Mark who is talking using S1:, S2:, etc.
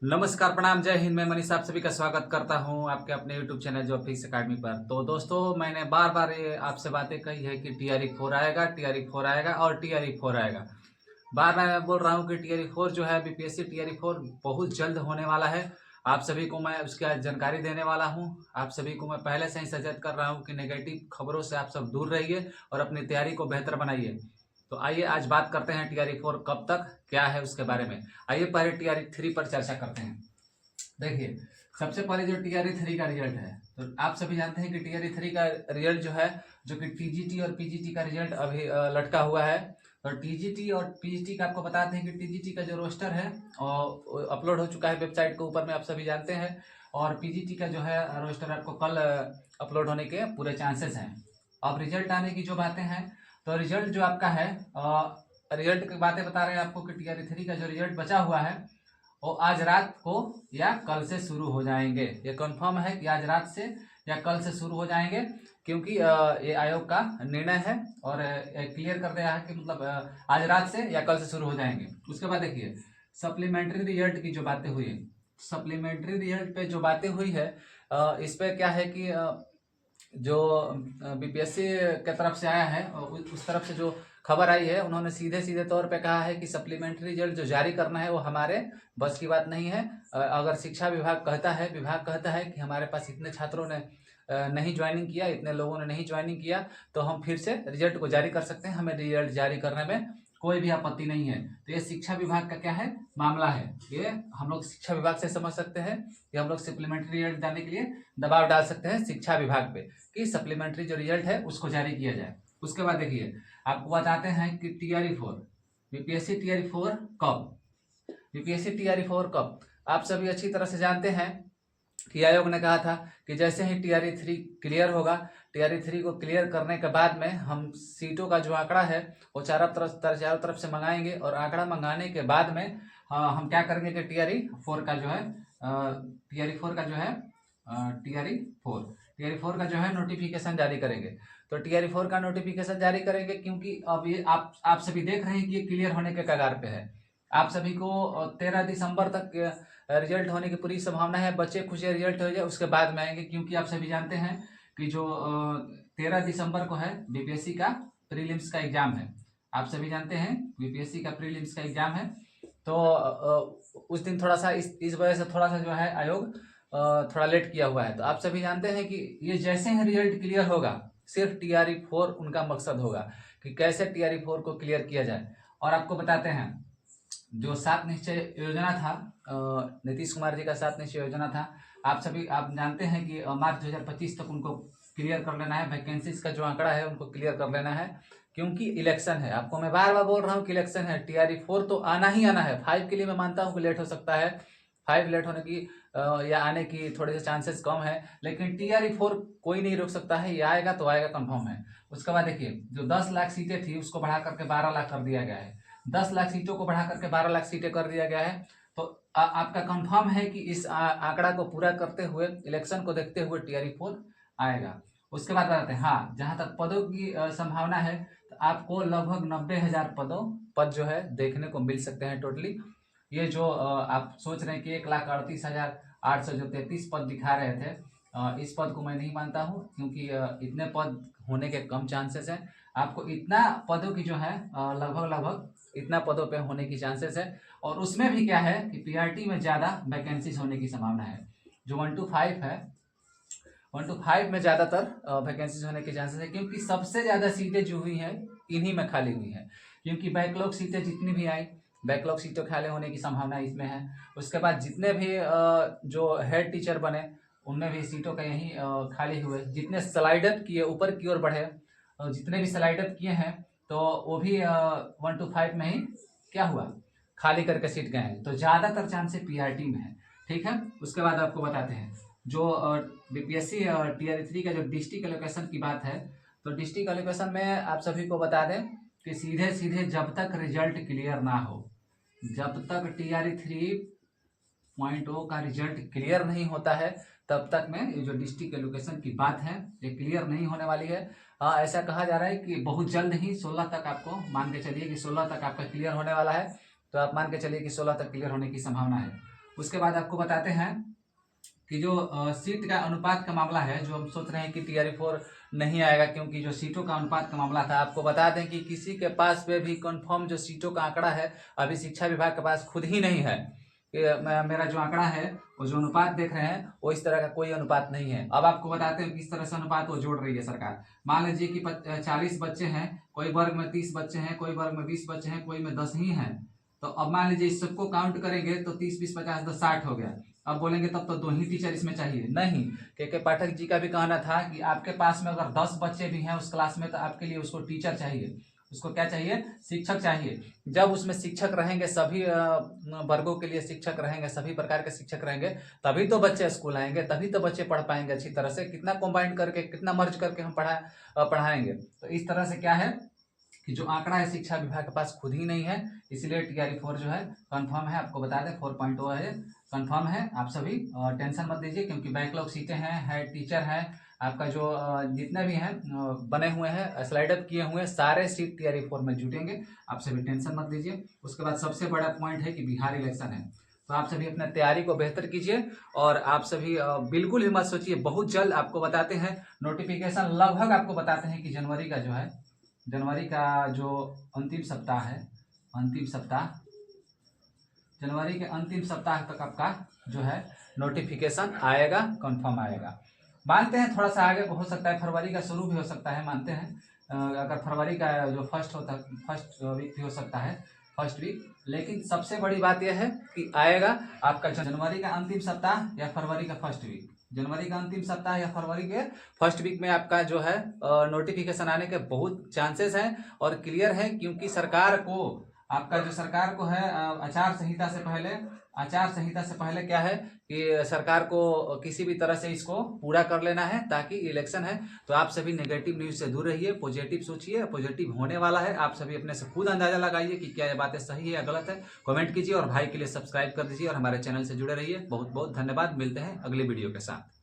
S1: नमस्कार, प्रणाम, जय हिंद। मैं मनीष आप सभी का स्वागत करता हूं आपके अपने YouTube channel job fix academy पर। तो दोस्तों, मैंने बार बार ये आपसे बातें कही है कि टीआरई 4 आएगा, टीआरई 4 आएगा और टीआरई 4 आएगा। बार बार मैं बोल रहा हूं कि टीआरई 4 जो है बीपीएससी टीआरई 4 बहुत जल्द होने वाला है। आप सभी को मैं उसकी आज जानकारी देने वाला हूं। आप सभी को मैं पहले से ही सचेत कर रहा हूं कि नेगेटिव खबरों से आप सब दूर रहिए और अपनी तैयारी को बेहतर बनाइए। तो आइए आज बात करते हैं टीआरई 4 कब तक क्या है उसके बारे में। आइए पहले टीआरई 3 पर चर्चा करते हैं। देखिए, सबसे पहले जो टीआरई 3 का रिजल्ट है, तो आप सभी जानते हैं कि टीआरई 3 का रिजल्ट जो है, जो कि टीजीटी और पीजीटी का रिजल्ट अभी लटका हुआ है। तो टीजीटी और पीजीटी का आपको बताते हैं कि टीजीटी का जो रोस्टर है और अपलोड हो चुका है वेबसाइट के ऊपर में, आप सभी जानते हैं। और पीजीटी का जो है रोस्टर आपको कल अपलोड होने के पूरे चांसेस हैं। अब रिजल्ट आने की जो बातें हैं, तो रिजल्ट जो आपका है, रिजल्ट की बातें बता रहे हैं आपको कि टीआरई 3 का जो रिजल्ट बचा हुआ है वो आज रात को या कल से शुरू हो जाएंगे। ये कंफर्म है कि आज रात से या कल से शुरू हो जाएंगे, क्योंकि ये आयोग का निर्णय है और क्लियर कर दिया है कि मतलब आज रात से या कल से शुरू हो जाएंगे। उसके बाद देखिए, सप्लीमेंट्री रिजल्ट की जो बातें हुई, सप्लीमेंट्री रिजल्ट पे जो बातें हुई है, इस पे क्या है कि जो बीपीएससी के तरफ से आया है उस तरफ से जो खबर आई है, उन्होंने सीधे सीधे तौर पे कहा है कि सप्लीमेंट्री रिजल्ट जो जारी करना है वो हमारे बस की बात नहीं है। अगर शिक्षा विभाग कहता है कि हमारे पास इतने छात्रों ने नहीं ज्वाइनिंग किया, इतने लोगों ने नहीं ज्वाइनिंग किया, तो हम फिर से रिजल्ट को जारी कर सकते हैं, हमें रिजल्ट जारी करने में कोई भी आपत्ति नहीं है। तो ये शिक्षा विभाग का क्या है, मामला है। ये हम लोग शिक्षा विभाग से समझ सकते हैं कि हम लोग सप्लीमेंट्री रिजल्ट जाने के लिए दबाव डाल सकते हैं शिक्षा विभाग पे कि सप्लीमेंट्री जो रिजल्ट है उसको जारी किया जाए। उसके बाद देखिए, आपको बताते हैं कि टीआरई 4 बीपीएससी टीआरई 4 कब, बीपीएससी टीआरई 4 कब। आप सभी अच्छी तरह से जानते हैं कि आयोग ने कहा था कि जैसे ही टीआरई 3 क्लियर होगा, टीआरई 3 को क्लियर करने के बाद में हम सीटों का जो आंकड़ा है वो चारों तरफ से मंगाएंगे और आंकड़ा मंगाने के बाद में हम क्या करेंगे कि टीआरई 4 का जो है टीआरई 4 का जो है टीआरई 4 का जो है नोटिफिकेशन जारी करेंगे। तो टीआरई 4 का नोटिफिकेशन जारी करेंगे क्योंकि अब ये आप सभी देख रहे हैं कि ये क्लियर होने के कगार पे है। आप सभी को 13 दिसंबर तक रिजल्ट होने की पूरी संभावना है। बच्चे खुश रिजल्ट हो जाए उसके बाद में आएंगे, क्योंकि आप सभी जानते हैं कि जो 13 दिसंबर को है बीपीएससी का प्रीलिम्स का एग्जाम है। आप सभी जानते हैं बीपीएससी का प्रीलिम्स का एग्जाम है। तो उस दिन थोड़ा सा इस वजह से थोड़ा सा जो है आयोग थोड़ा लेट किया हुआ है। तो आप सभी जानते हैं कि ये जैसे ही रिजल्ट क्लियर होगा, सिर्फ टीआरई 4 उनका मकसद होगा कि कैसे टीआरई 4 को क्लियर किया जाए। और आपको बताते हैं, जो 7 निश्चय योजना था, नीतीश कुमार जी का 7 निश्चय योजना था, आप जानते हैं कि मार्च 2025 तक उनको क्लियर कर लेना है। वैकेंसीज का जो आंकड़ा है उनको क्लियर कर लेना है, क्योंकि इलेक्शन है। आपको मैं बार बार बोल रहा हूँ कि इलेक्शन है। टीआरई 4 तो आना ही आना है। 5 के लिए मैं मानता हूँ कि लेट हो सकता है, 5 लेट होने की या आने की थोड़े से चांसेस कम है, लेकिन टीआरई 4 कोई नहीं रोक सकता है। ये आएगा तो आएगा, कंफर्म है। उसके बाद देखिए, जो 10 लाख सीटें थी उसको बढ़ा करके 12 लाख कर दिया गया है। 10 लाख सीटों को बढ़ा करके 12 लाख सीटें कर दिया गया है। तो आपका कंफर्म है कि इस आंकड़ा को पूरा करते हुए, इलेक्शन को देखते हुए टीआरई 4 आएगा। उसके बाद बताते हैं, हाँ, जहां तक पदों की संभावना है, तो आपको लगभग 90,000 पद जो है देखने को मिल सकते हैं टोटली। ये जो आप सोच रहे हैं कि 1,38,800 जो 33 पद दिखा रहे थे, इस पद को मैं नहीं मानता हूँ, क्योंकि इतने पद होने के कम चांसेस हैं। आपको इतना पदों की जो है लगभग इतना पदों पे होने की चांसेस है। और उसमें भी क्या है कि पीआरटी में ज़्यादा वैकेंसीज होने की संभावना है। जो 1 to 5 है, 1 to 5 में ज़्यादातर वैकेंसीज होने के चांसेस है, क्योंकि सबसे ज़्यादा सीटें जो हुई हैं इन्हीं में खाली हुई हैं। क्योंकि बैकलॉग सीटें जितनी भी आई, बैकलॉग सीटें खाली होने की संभावना इसमें है। उसके बाद जितने भी जो हेड टीचर बने, उनमें भी सीटों का यही खाली हुए। जितने स्लाइड अप किए, ऊपर की ओर बढ़े, जितने भी स्लाइड अप किए हैं, तो वो भी 1 to 5 में ही क्या हुआ, खाली करके सीट गए हैं। तो ज़्यादातर चांसेस पीआरटी में है। ठीक है। उसके बाद आपको बताते हैं, जो बीपीएससी टीआरई 3 का जो डिस्ट्रिक्ट एलोकेशन की बात है, तो डिस्ट्रिक्ट एलोकेशन में आप सभी को बता दें कि सीधे सीधे जब तक रिजल्ट क्लियर ना हो, जब तक टीआरई 3.0 का रिजल्ट क्लियर नहीं होता है, तब तक में ये जो डिस्ट्रिक्ट एलोकेशन की बात है ये क्लियर नहीं होने वाली है। ऐसा कहा जा रहा है कि बहुत जल्द ही 16 तक, आपको मान के चलिए कि 16 तक आपका क्लियर होने वाला है। तो आप मान के चलिए कि 16 तक क्लियर होने की संभावना है। उसके बाद आपको बताते हैं कि जो सीट का अनुपात का मामला है, जो हम सोच रहे हैं कि TRE4 नहीं आएगा क्योंकि जो सीटों का अनुपात का मामला था, आपको बता दें कि किसी के पास में भी कंफर्म जो सीटों का आंकड़ा है अभी शिक्षा विभाग के पास खुद ही नहीं है। मेरा जो आंकड़ा है वो जो अनुपात देख रहे हैं वो इस तरह का कोई अनुपात नहीं है। अब आपको बताते हैं किस तरह से अनुपात वो जोड़ रही है सरकार। मान लीजिए कि 40 बच्चे हैं, कोई वर्ग में 30 बच्चे हैं, कोई वर्ग में 20 बच्चे हैं, कोई में 10 ही हैं। तो अब मान लीजिए इस सबको काउंट करेंगे तो 30 20 50 10 60 हो गया। अब बोलेंगे तब तो 2 ही टीचर इसमें चाहिए, नहीं। के पाठक जी का भी कहना था कि आपके पास में अगर 10 बच्चे भी हैं उस क्लास में तो आपके लिए उसको टीचर चाहिए, उसको क्या चाहिए, शिक्षक चाहिए। जब उसमें शिक्षक रहेंगे, सभी वर्गों के लिए शिक्षक रहेंगे, सभी प्रकार के शिक्षक रहेंगे, तभी तो बच्चे स्कूल आएंगे, तभी तो बच्चे पढ़ पाएंगे अच्छी तरह से। कितना कंबाइन करके, कितना मर्ज करके हम पढ़ाएंगे। तो इस तरह से क्या है कि जो आंकड़ा है शिक्षा विभाग के पास खुद ही नहीं है, इसलिए TRE4 जो है कंफर्म है। आपको बता दें 4.0 है, कंफर्म है। आप सभी टेंशन मत लीजिए, क्योंकि बैकलॉग सीटें हैं, टीचर हैं, आपका जो जितने भी हैं बने हुए हैं, स्लाइड अप किए हुए हैं, सारे सीट TRE4 में जुटेंगे। आप सभी टेंशन मत लीजिए। उसके बाद सबसे बड़ा पॉइंट है कि बिहार इलेक्शन है, तो आप सभी अपने तैयारी को बेहतर कीजिए और आप सभी बिल्कुल ही मत सोचिए। बहुत जल्द आपको बताते हैं नोटिफिकेशन, लगभग आपको बताते हैं कि जनवरी का जो है, जनवरी का जो अंतिम सप्ताह है, अंतिम सप्ताह, जनवरी के अंतिम सप्ताह तक आपका जो है नोटिफिकेशन आएगा, कंफर्म आएगा। मानते हैं थोड़ा सा आगे हो सकता है, फरवरी का शुरू भी हो सकता है, मानते हैं अगर फरवरी का जो फर्स्ट वीक भी हो सकता है, फर्स्ट वीक। लेकिन सबसे बड़ी बात यह है कि आएगा आपका जनवरी का अंतिम सप्ताह या फरवरी का फर्स्ट वीक। जनवरी का अंतिम सप्ताह या फरवरी के फर्स्ट वीक में आपका जो है नोटिफिकेशन आने के बहुत चांसेस हैं और क्लियर है, क्योंकि सरकार को, आपका जो सरकार को है आचार संहिता से पहले क्या है कि सरकार को किसी भी तरह से इसको पूरा कर लेना है, ताकि इलेक्शन है। तो आप सभी नेगेटिव न्यूज से दूर रहिए, पॉजिटिव सोचिए, पॉजिटिव होने वाला है। आप सभी अपने से खुद अंदाजा लगाइए कि क्या ये बातें सही है या गलत है, कमेंट कीजिए और भाई के लिए सब्सक्राइब कर दीजिए और हमारे चैनल से जुड़े रहिए। बहुत बहुत धन्यवाद, मिलते हैं अगले वीडियो के साथ।